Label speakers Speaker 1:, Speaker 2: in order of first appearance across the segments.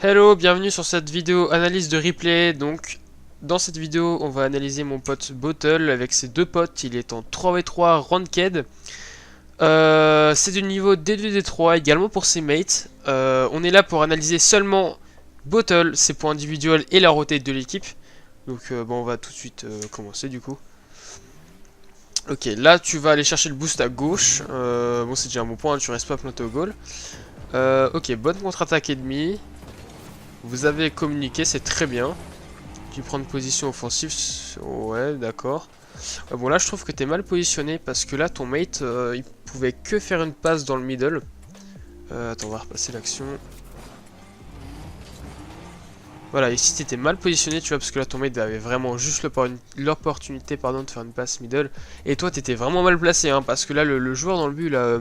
Speaker 1: Hello, bienvenue sur cette vidéo analyse de replay. Donc, dans cette vidéo, on va analyser mon pote Bottle avec ses deux potes. Il est en 3v3 ranked. C'est du niveau D2 D3 également pour ses mates. On est là pour analyser seulement Bottle, ses points individuels et la rotate de l'équipe. Donc, bon, on va tout de suite commencer du coup. Ok, là tu vas aller chercher le boost à gauche. Bon, c'est déjà un bon point, hein, tu restes pas planté au goal. Ok, bonne contre-attaque ennemie. Vous avez communiqué, c'est très bien. Tu prends une position offensive. Ouais, d'accord. Bon, là, je trouve que t'es mal positionné parce que là, ton mate, il pouvait que faire une passe dans le middle. Attends, on va repasser l'action. Voilà, ici, t'étais mal positionné, tu vois, parce que là, ton mate avait vraiment juste l'opportunité, pardon, de faire une passe middle. Et toi, t'étais vraiment mal placé, hein, parce que là, le joueur dans le but, là,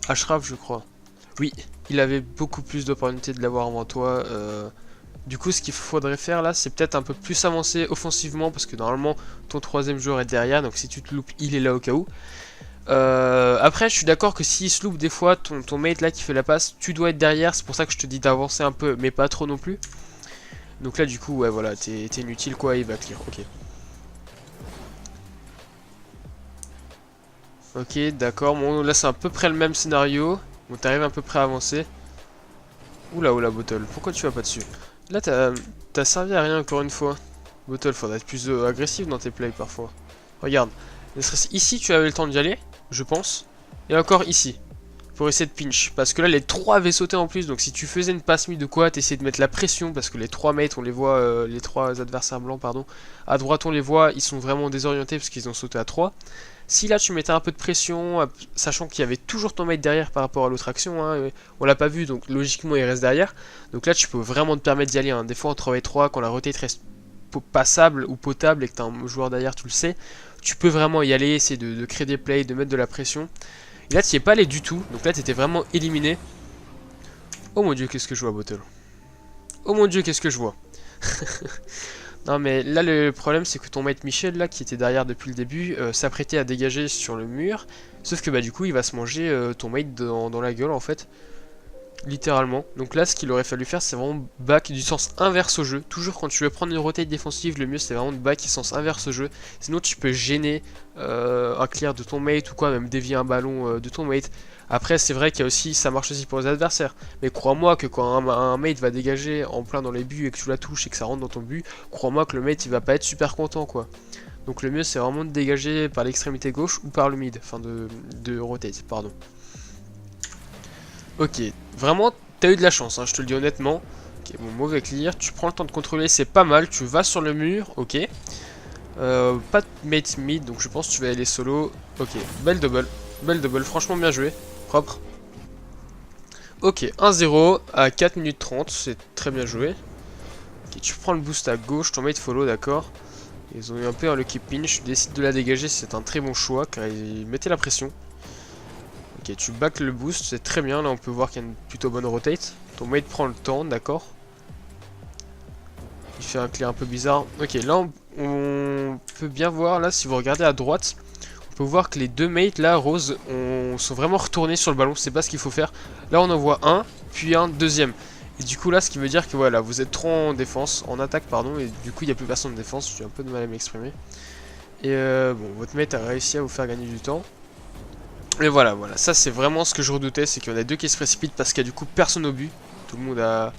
Speaker 1: Ashraf, je crois. Oui, il avait beaucoup plus d'opportunités de l'avoir avant toi. Du coup, ce qu'il faudrait faire là, c'est peut-être un peu plus avancer offensivement parce que normalement, ton troisième joueur est derrière. Donc si tu te loupes, il est là au cas où. Après, je suis d'accord que s'il se loupe des fois, ton mate là qui fait la passe, tu dois être derrière. C'est pour ça que je te dis d'avancer un peu, mais pas trop non plus. Donc là, du coup, ouais, voilà, t'es inutile quoi, il va clear. Ok. Ok, d'accord. Bon, là, c'est à peu près le même scénario. Bon, t'arrives à peu près à avancer. Oula, Bottle, pourquoi tu vas pas dessus? Là, t'as servi à rien encore une fois. Bottle, faudrait être plus agressif dans tes plays parfois. Regarde, ici tu avais le temps d'y aller, je pense. Et encore ici, pour essayer de pinch. Parce que là, les trois avaient sauté en plus, donc si tu faisais une passe mid de quoi, t'essayais de mettre la pression, parce que les trois mates, on les voit, les trois adversaires blancs, pardon. À droite, on les voit, ils sont vraiment désorientés parce qu'ils ont sauté à 3. Si là tu mettais un peu de pression, sachant qu'il y avait toujours ton mate derrière par rapport à l'autre action, hein, on l'a pas vu donc logiquement il reste derrière. Donc là tu peux vraiment te permettre d'y aller. Hein. Des fois en 3v3, quand la rotate reste passable ou potable et que tu as un joueur derrière, tu le sais, tu peux vraiment y aller, essayer de créer des plays, de mettre de la pression. Et là tu n'y es pas allé du tout, donc là tu étais vraiment éliminé. Oh mon dieu, qu'est-ce que je vois, Bottle. Oh mon dieu, qu'est-ce que je vois. Non mais là le problème c'est que ton mate Michel là qui était derrière depuis le début s'apprêtait à dégager sur le mur. Sauf que bah du coup il va se manger ton mate dans la gueule en fait. Littéralement. Donc là ce qu'il aurait fallu faire c'est vraiment back du sens inverse au jeu. Toujours quand tu veux prendre une rotate défensive le mieux c'est vraiment de back du sens inverse au jeu. Sinon tu peux gêner un clear de ton mate ou quoi, même dévier un ballon de ton mate. Après c'est vrai qu'il y a aussi, ça marche aussi pour les adversaires. Mais crois-moi que quand un mate va dégager en plein dans les buts et que tu la touches et que ça rentre dans ton but, crois-moi que le mate il va pas être super content quoi. Donc le mieux c'est vraiment de dégager par l'extrémité gauche ou par le mid, enfin de rotate, pardon. Ok, vraiment t'as eu de la chance, hein, je te le dis honnêtement. Ok, bon, mauvais clear, tu prends le temps de contrôler, c'est pas mal, tu vas sur le mur, ok. Pas de mate mid, donc je pense que tu vas aller solo. Ok, belle double, franchement bien joué, propre. Ok, 1-0 à 4 minutes 30, c'est très bien joué. Ok, tu prends le boost à gauche, ton mate follow, d'accord. Ils ont eu un peu un lucky pinch, tu décides de la dégager, c'est un très bon choix car ils mettaient la pression. Ok, tu back le boost, c'est très bien, là on peut voir qu'il y a une plutôt bonne rotate. Ton mate prend le temps, d'accord. Il fait un clear un peu bizarre. Ok, là on peut bien voir, là si vous regardez à droite, on peut voir que les deux mates là, Rose, sont vraiment retournés sur le ballon, c'est pas ce qu'il faut faire. Là on en voit un, puis un deuxième. Et du coup là ce qui veut dire que voilà, vous êtes trop en défense, en attaque pardon, et du coup il n'y a plus personne en défense, j'ai un peu de mal à m'exprimer. Et bon, votre mate a réussi à vous faire gagner du temps. Et voilà, ça c'est vraiment ce que je redoutais, c'est qu'il y en a deux qui se précipitent parce qu'il y a du coup personne au but. Tout le monde a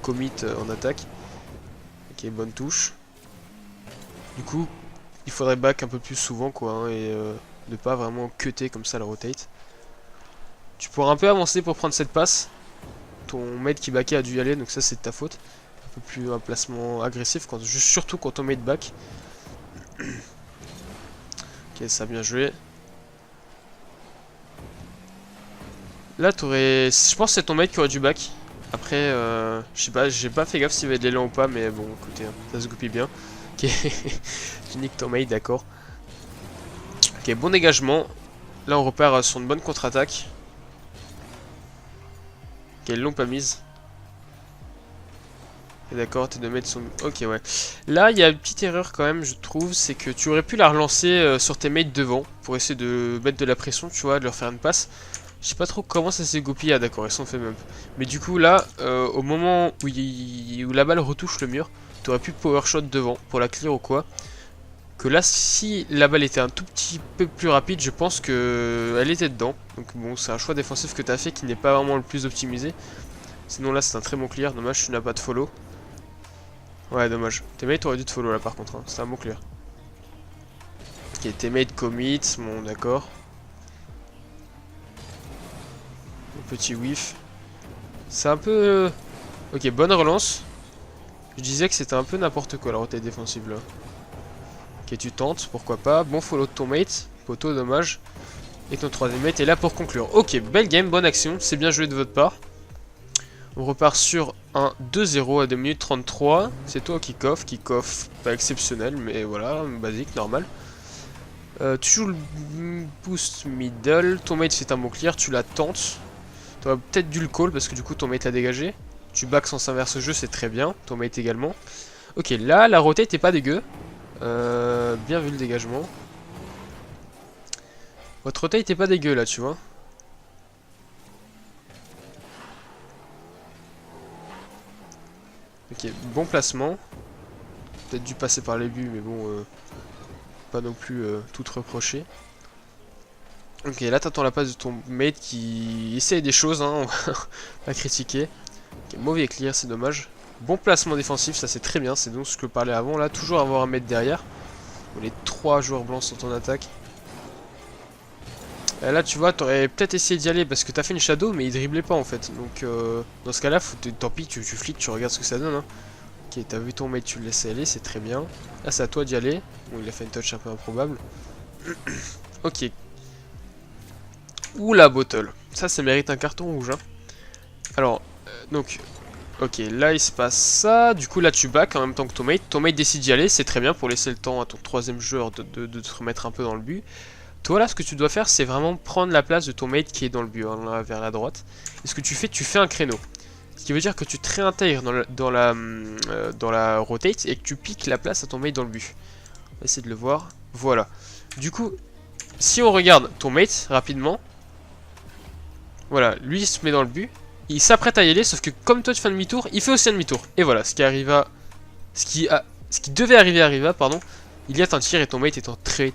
Speaker 1: commit en attaque. Ok, bonne touche. Du coup, il faudrait back un peu plus souvent quoi, hein, et ne pas vraiment cutter comme ça la rotate. Tu pourras un peu avancer pour prendre cette passe. Ton mate qui backait a dû y aller, donc ça c'est de ta faute. Un peu plus un placement agressif, surtout quand ton mate back. Ok, ça a bien joué. Là, t'aurais. Je pense que c'est ton mate qui aurait dû back. Après, je sais pas, j'ai pas fait gaffe s'il va être de l'élan ou pas, mais bon, écoutez, hein, ça se goupille bien. Ok, tu niques ton mate, d'accord. Ok, bon dégagement. Là, on repère sur une bonne contre-attaque. Ok, ils l'ont pas mise. D'accord, tes deux mates sont... Ok, ouais. Là, il y a une petite erreur quand même, je trouve, c'est que tu aurais pu la relancer sur tes mates devant, pour essayer de mettre de la pression, tu vois, de leur faire une passe. Je sais pas trop comment ça s'est goupillé. Ah d'accord, ils sont fait même. Mais du coup là, au moment où, où la balle retouche le mur, t'aurais pu power shot devant pour la clear ou quoi. Que là, si la balle était un tout petit peu plus rapide, je pense que elle était dedans. Donc bon, c'est un choix défensif que t'as fait qui n'est pas vraiment le plus optimisé. Sinon là, c'est un très bon clear. Dommage, tu n'as pas de follow. Ouais, dommage. Teammate aurait dû te follow là par contre. Hein. C'est un bon clear. Ok, teammate commit. Bon, d'accord. Petit whiff. C'est un peu... Ok, bonne relance. Je disais que c'était un peu n'importe quoi la rotate défensive là. Ok, tu tentes, pourquoi pas. Bon follow de ton mate. Poteau, dommage. Et ton troisième mate est là pour conclure. Ok, belle game, bonne action. C'est bien joué de votre part. On repart sur un 2-0 à 2 minutes 33. C'est toi qui coffre. Pas exceptionnel, mais voilà, basique, normal. Tu joues le boost middle. Ton mate fait un bon clear, tu la tentes. Tu aurais peut-être dû le call parce que du coup ton mate l'a dégagé. Tu back sans inverse jeu, c'est très bien. Ton mate également. Ok, là la rotate est pas dégueu. Bien vu le dégagement. Votre rotate est pas dégueu là, tu vois. Ok, bon placement. Peut-être dû passer par les buts, mais bon, pas non plus tout reprocher. Ok, là t'attends la passe de ton mate qui essaye des choses, hein, on va critiquer. Ok, mauvais clear, c'est dommage. Bon placement défensif, ça c'est très bien, c'est donc ce que je parlais avant là, toujours avoir un mate derrière. Les 3 joueurs blancs sont en attaque. Et là tu vois, t'aurais peut-être essayé d'y aller parce que t'as fait une shadow mais il driblait pas en fait. Donc dans ce cas là, tant pis, tu flics, tu regardes ce que ça donne. Hein. Ok, t'as vu ton mate, tu le laisses aller, c'est très bien. Là c'est à toi d'y aller. Bon, il a fait une touch un peu improbable. Ok. Ouh la bottle. Ça mérite un carton rouge. Hein. Alors, donc, ok, là il se passe ça. Du coup, là tu back en même temps que ton mate. Ton mate décide d'y aller, c'est très bien pour laisser le temps à ton troisième joueur de te remettre un peu dans le but. Toi, là, ce que tu dois faire, c'est vraiment prendre la place de ton mate qui est dans le but, hein, là, vers la droite. Et ce que tu fais un créneau. Ce qui veut dire que tu te réintègres dans la rotate et que tu piques la place à ton mate dans le but. On va essayer de le voir. Voilà. Du coup, si on regarde ton mate rapidement. Voilà, lui il se met dans le but, il s'apprête à y aller, sauf que comme toi tu fais un demi-tour, il fait aussi un demi-tour. Et voilà, ce qui devait arriver, pardon, il y a un tir et ton mate est en très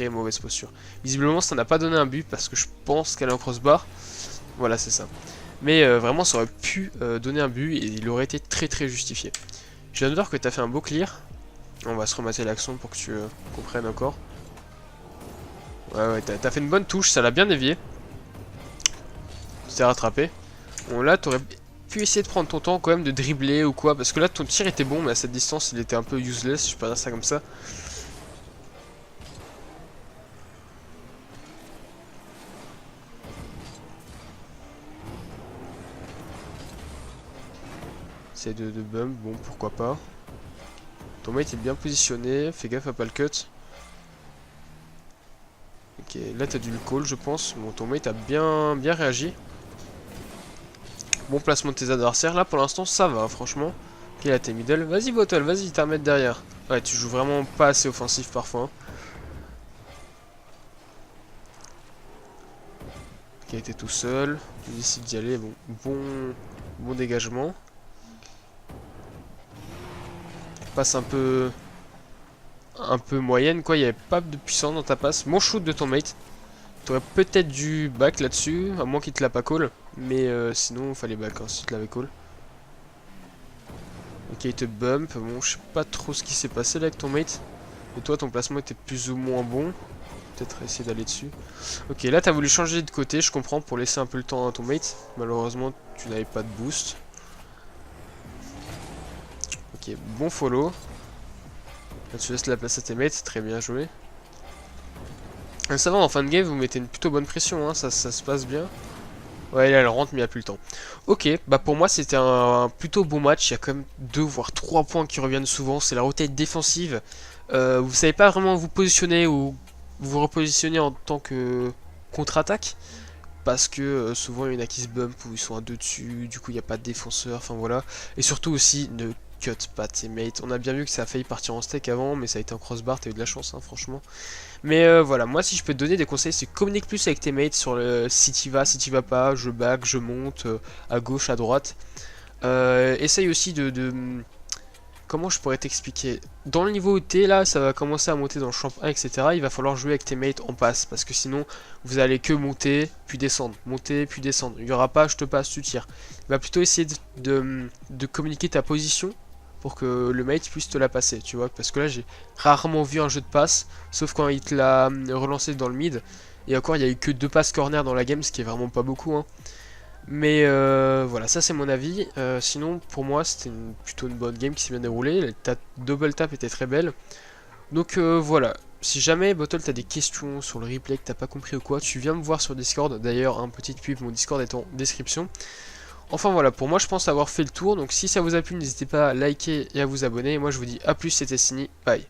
Speaker 1: mauvaise posture. Visiblement ça n'a pas donné un but parce que je pense qu'elle est en crossbar. Voilà, c'est ça. Mais vraiment ça aurait pu donner un but et il aurait été très justifié. Je viens de voir que tu as fait un beau clear. On va se remater l'action pour que tu comprennes encore. Ouais, t'as fait une bonne touche, ça l'a bien dévié. T'es rattrapé. Bon là t'aurais pu essayer de prendre ton temps quand même de dribbler ou quoi. Parce que là ton tir était bon mais à cette distance il était un peu useless. Je peux pas dire ça comme ça. C'est de bump, bon pourquoi pas. Ton mate est bien positionné, fais gaffe à pas le cut. Ok, là t'as dû le call je pense. Bon ton mate a bien réagi. Bon placement de tes adversaires, là pour l'instant ça va franchement. Ok là t'es middle, vas-y bottle, vas-y t'as un mètre derrière. Ouais tu joues vraiment pas assez offensif parfois. Ok t'es tout seul, tu décides d'y aller, bon dégagement. Passe un peu moyenne quoi, il n'y avait pas de puissance dans ta passe. Bon shoot de ton mate. T'aurais peut-être dû back là-dessus, à moins qu'il te l'a pas call. Mais sinon, il fallait back hein, si tu l'avais call. Ok, il te bump. Bon, je sais pas trop ce qui s'est passé là avec ton mate. Et toi, ton placement était plus ou moins bon. Peut-être essayer d'aller dessus. Ok, là, t'as voulu changer de côté, je comprends, pour laisser un peu le temps à ton mate. Malheureusement, tu n'avais pas de boost. Ok, bon follow. Là, tu laisses la place à tes mates, très bien joué. Ça va, en fin de game, vous mettez une plutôt bonne pression, hein, ça se passe bien. Ouais, là, elle rentre, mais il n'y a plus le temps. Ok, bah pour moi, c'était un plutôt bon match. Il y a quand même 2 voire 3 points qui reviennent souvent. C'est la rotate défensive. Vous savez pas vraiment vous positionner ou vous repositionner en tant que contre-attaque. Parce que souvent, il y en a qui se bump ou ils sont à 2 dessus. Du coup, il n'y a pas de défenseur. Enfin voilà. Et surtout aussi, cut pas tes mates. On a bien vu que ça a failli partir en steak avant, mais ça a été en crossbar, t'as eu de la chance, hein, franchement. Mais voilà, moi si je peux te donner des conseils, c'est communique plus avec tes mates sur le si t'y vas pas, je back, je monte, à gauche, à droite. Essaye aussi comment je pourrais t'expliquer? Dans le niveau où t'es là, ça va commencer à monter dans le champ 1, etc. Il va falloir jouer avec tes mates en passe, parce que sinon, vous allez que monter, puis descendre. Il n'y aura pas je te passe, tu tires. Il va plutôt essayer de communiquer ta position pour que le mate puisse te la passer, tu vois. Parce que là, j'ai rarement vu un jeu de passe, sauf quand il te l'a relancé dans le mid. Et encore, il n'y a eu que 2 passes corner dans la game, ce qui est vraiment pas beaucoup, hein. Mais voilà, ça c'est mon avis. Sinon, pour moi, c'était plutôt une bonne game qui s'est bien déroulée. Ta double tap était très belle. Donc voilà, si jamais, Bottle, t'as des questions sur le replay que t'as pas compris ou quoi, tu viens me voir sur Discord. D'ailleurs, un petit pub, mon Discord est en description. Enfin voilà, pour moi, je pense avoir fait le tour. Donc si ça vous a plu, n'hésitez pas à liker et à vous abonner. Et moi, je vous dis à plus, c'était Sini. Bye.